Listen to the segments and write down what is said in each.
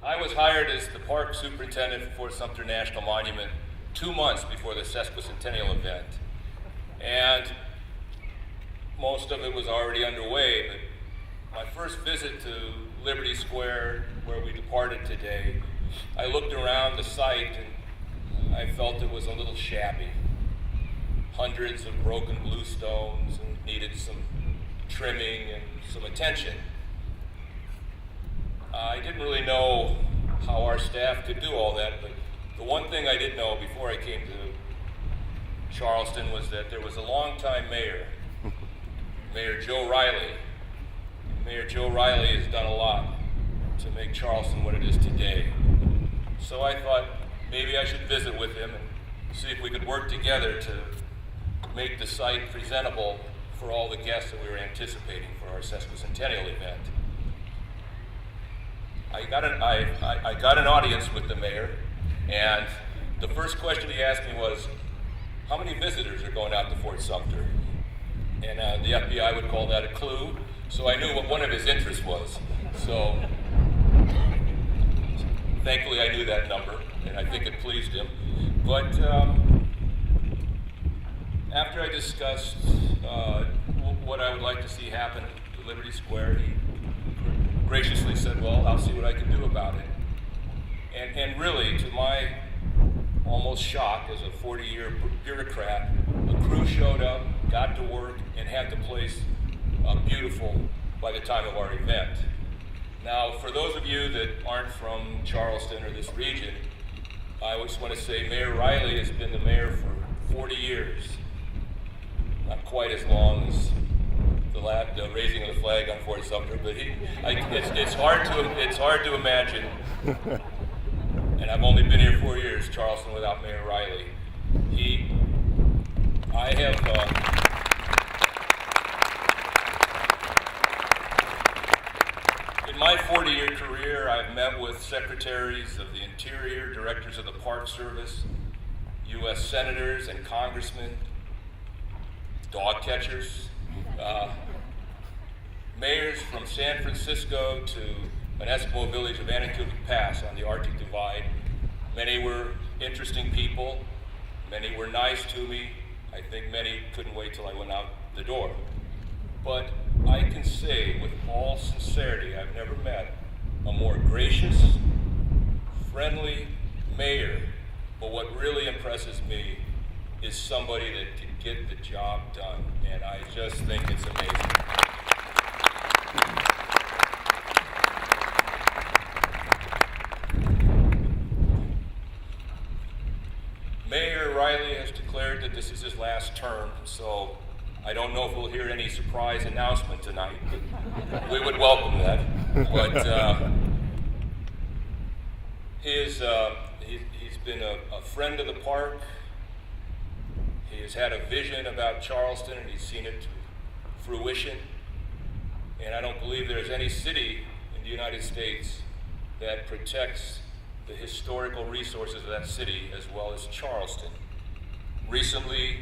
I was hired as the park superintendent for Fort Sumter National Monument 2 months before the sesquicentennial event. And most of it was already underway, but my first visit to Liberty Square, where we departed today, I looked around the site and I felt it was a little shabby. Hundreds of broken bluestones and needed some trimming and some attention. I didn't really know how our staff could do all that, but the one thing I did know before I came to Charleston was that there was a longtime mayor, Mayor Joe Riley. Mayor Joe Riley has done a lot to make Charleston what it is today. So I thought maybe I should visit with him and see if we could work together to make the site presentable for all the guests that we were anticipating for our sesquicentennial event. I got an audience with the mayor, and the first question he asked me was, how many visitors are going out to Fort Sumter? And the FBI would call that a clue, so I knew what one of his interests was. So thankfully I knew that number, and I think it pleased him. But after I discussed what I would like to see happen to Liberty Square, he graciously said, well, I'll see what I can do about it. And really, to my almost shock as a 40-year bureaucrat, a crew showed up, got to work, and had the place beautiful by the time of our event. Now, for those of you that aren't from Charleston or this region, I just want to say Mayor Riley has been the mayor for 40 years. Not quite as long as the raising of the flag on Fort Sumter, but it's hard to imagine. And I've only been here 4 years, Charleston, without Mayor Riley. In my 40-year career, I've met with secretaries of the Interior, directors of the Park Service, U.S. senators and congressmen, dog catchers, mayors from San Francisco to an Eskimo village of Anatunuk Pass on the Arctic Divide. Many were interesting people. Many were nice to me. I think many couldn't wait till I went out the door. But I can say with all sincerity, I've never met a more gracious, friendly mayor. But what really impresses me is somebody that can get the job done. And I just think it's amazing. Mayor Riley has declared that this is his last term, so I don't know if we'll hear any surprise announcement tonight, but we would welcome that. But he's been a friend of the park. He has had a vision about Charleston, and he's seen it to fruition. And I don't believe there's any city in the United States that protects the historical resources of that city as well as Charleston. Recently,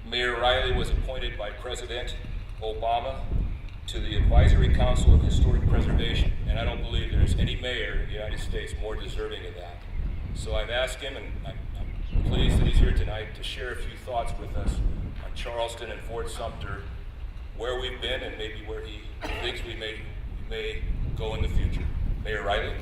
Mayor Riley was appointed by President Obama to the Advisory Council of Historic Preservation, and I don't believe there's any mayor in the United States more deserving of that. So I've asked him, and I'm pleased that he's here tonight, to share a few thoughts with us on Charleston and Fort Sumter, where we've been and maybe where he thinks we may go in the future. Mayor Riley.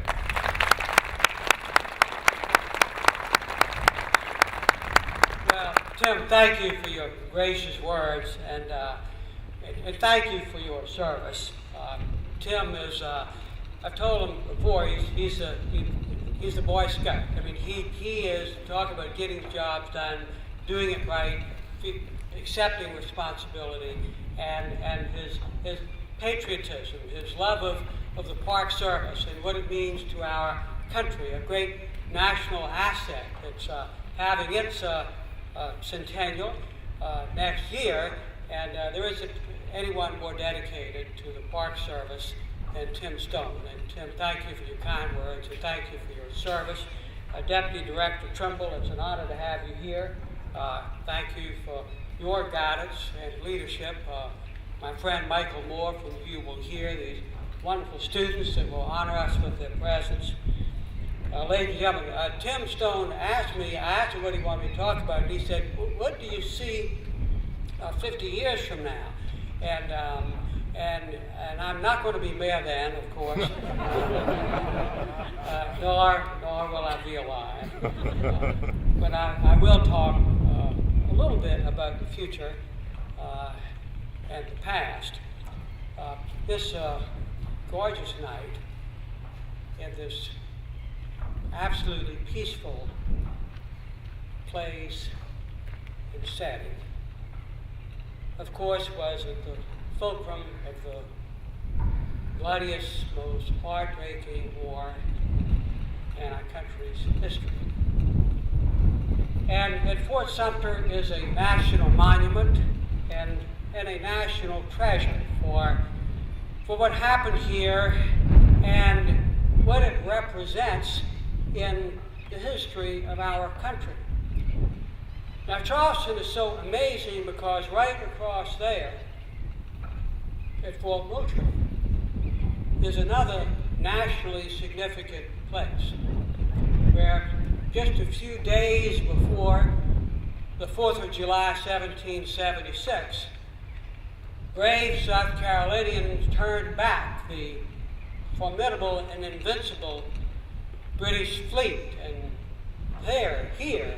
Well, Tim, thank you for your gracious words, and thank you for your service. Tim is, I've told him before, he's a Boy Scout. I mean, he is talking about getting jobs done, doing it right, accepting responsibility, and his patriotism, his love of the Park Service and what it means to our country, a great national asset that's having its centennial next year, and there isn't anyone more dedicated to the Park Service than Tim Stone. And Tim, thank you for your kind words, and thank you for your service. Deputy Director Trimble, it's an honor to have you here. Thank you for your guidance and leadership. My friend Michael Moore, from you will hear these wonderful students that will honor us with their presence. ladies and gentlemen, Tim Stone asked me, I asked him what he wanted me to talk about, and he said, what do you see 50 years from now? And I'm not going to be mayor then, of course, nor will I be alive. But I will talk a little bit about the future and the past. This gorgeous night in this absolutely peaceful place and setting, of course, was at the fulcrum of the bloodiest, most heartbreaking war in our country's history. And at Fort Sumter is a national monument and a national treasure for what happened here and what it represents in the history of our country. Now, Charleston is so amazing because right across there at Fort Moultrie is another nationally significant place where just a few days before the 4th of July, 1776, brave South Carolinians turned back the formidable and invincible British fleet, and here,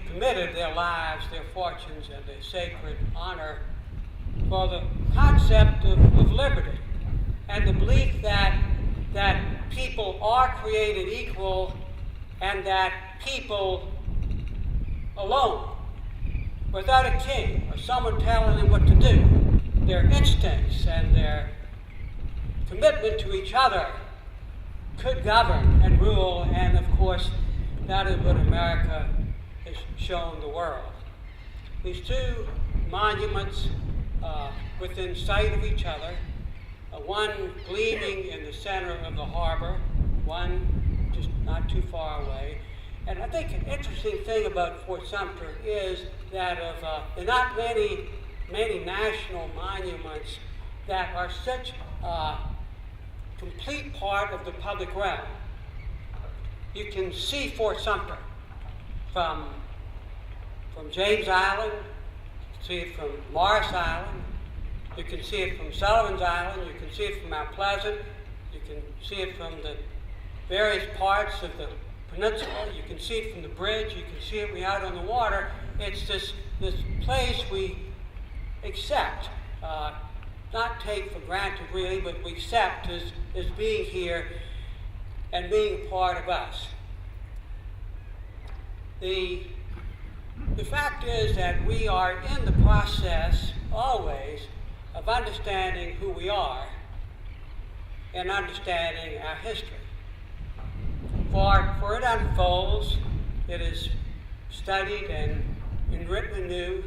committed their lives, their fortunes, and their sacred honor for the concept of liberty and the belief that people are created equal and that people alone, without a king or someone telling them what to do, their instincts and their commitment to each other could govern and rule, and of course, that is what America has shown the world. These two monuments within sight of each other, one gleaming in the center of the harbor, one just not too far away. And I think an interesting thing about Fort Sumter is that there are not many national monuments that are such a complete part of the public realm. You can see Fort Sumter from James Island, you can see it from Morris Island, you can see it from Sullivan's Island, you can see it from Mount Pleasant, you can see it from the various parts of the peninsula, you can see it from the bridge, you can see it when you're out on the water. It's this place we accept, not take for granted really, but we accept as being here and being a part of us. The fact is that we are in the process always of understanding who we are and understanding our history. For it unfolds, it is studied and written anew,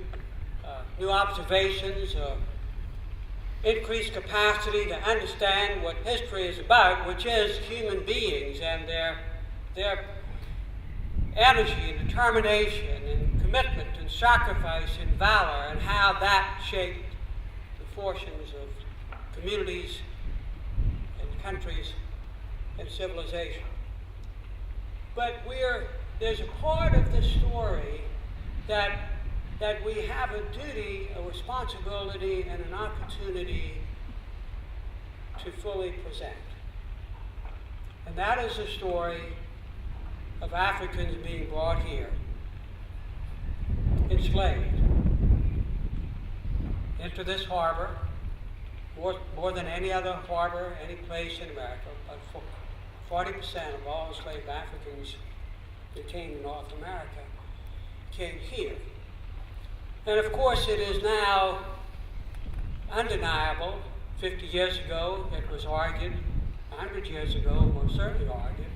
new observations, increased capacity to understand what history is about, which is human beings and their energy and determination and commitment and sacrifice and valor, and how that shaped the fortunes of communities and countries and civilization. But there's a part of this story that we have a duty, a responsibility, and an opportunity to fully present. And that is the story of Africans being brought here, enslaved, into this harbor, more than any other harbor, any place in America. About 40% of all enslaved Africans that came to North America came here. And of course, it is now undeniable. 50 years ago, it was argued. 100 years ago, most certainly argued.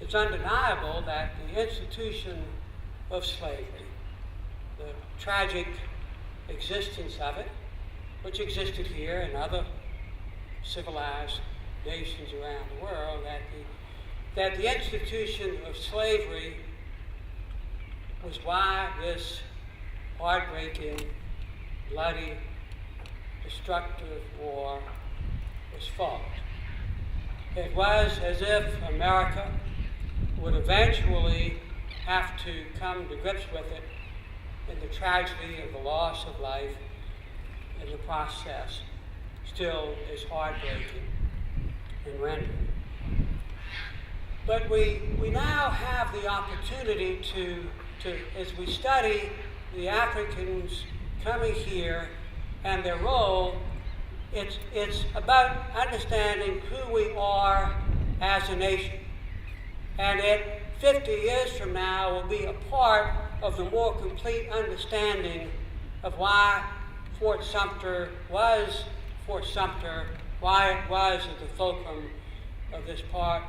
It's undeniable that the institution of slavery, the tragic existence of it, which existed here and other civilized nations around the world, that the institution of slavery was why this heartbreaking, bloody, destructive war was fought. It was as if America would eventually have to come to grips with it in the tragedy of the loss of life in the process. Still is heartbreaking and rending. But we now have the opportunity to, as we study the Africans coming here and their role, it's about understanding who we are as a nation. And 50 years from now will be a part of the more complete understanding of why Fort Sumter was Fort Sumter, why it was at the fulcrum of this part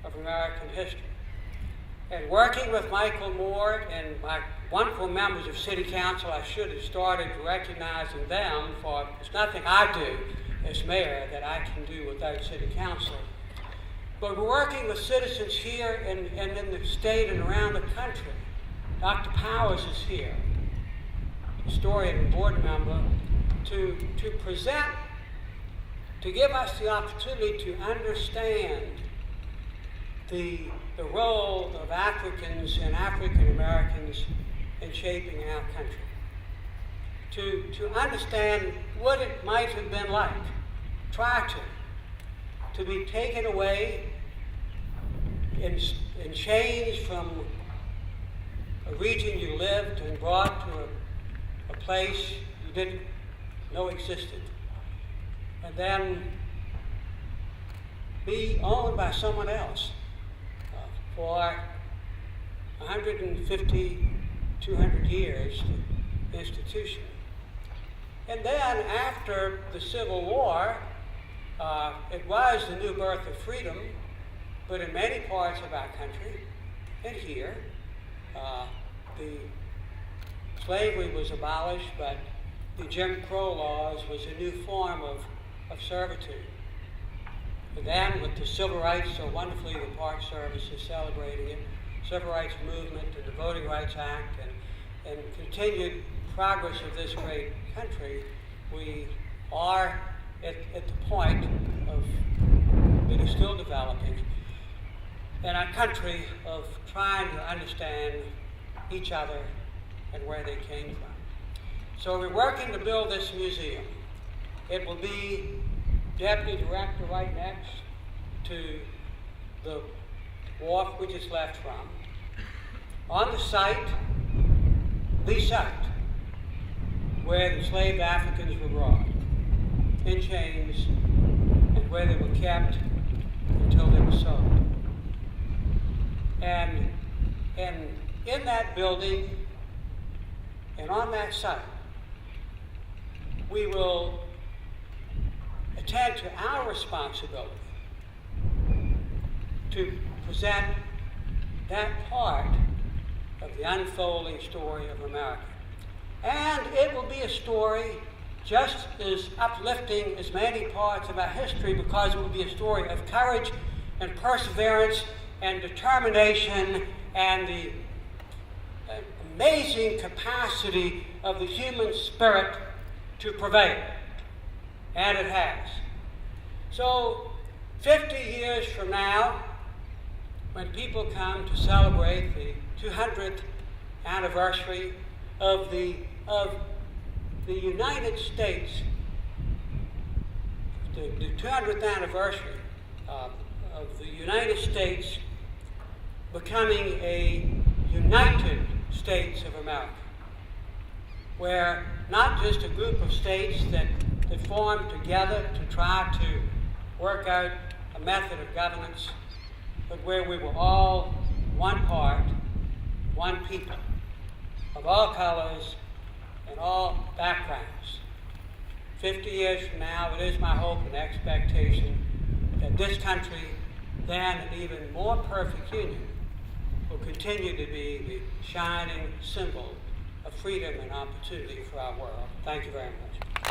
of American history. And working with Michael Moore and my wonderful members of City Council, I should have started recognizing them, for there's nothing I do as mayor that I can do without City Council. But we're working with citizens here and in the state and around the country. Dr. Powers is here, historian and board member, to present, to give us the opportunity to understand the role of Africans and African Americans in shaping our country. To understand what it might have been like, try to be taken away and changed from a region you lived and brought to a place you didn't know existed, and then be owned by someone else for 150, 200 years, the institution. And then after the Civil War, it was the new birth of freedom, but in many parts of our country, and here, the slavery was abolished, but the Jim Crow laws was a new form of servitude. And then with the civil rights, so wonderfully the Park Service is celebrating it, civil rights movement and the Voting Rights Act and continued progress of this great country, we are at the point of, that is still developing, in a country of trying to understand each other and where they came from. So we're working to build this museum. It will be deputy director right next to the wharf we just left from. On the site, where the enslaved Africans were brought in chains and where they were kept until they were sold. And in that building and on that site, we will attend to our responsibility to present that part of the unfolding story of America. And it will be a story just as uplifting as many parts of our history, because it will be a story of courage and perseverance and determination and the amazing capacity of the human spirit to prevail. And it has. So 50 years from now, when people come to celebrate the 200th anniversary of the United States, the 200th anniversary of the United States becoming a United States of America, where not just a group of states that formed together to try to work out a method of governance, but where we were all one part, one people, of all colors and all backgrounds. 50 years from now, it is my hope and expectation that this country, then an even more perfect union, will continue to be the shining symbol of freedom and opportunity for our world. Thank you very much.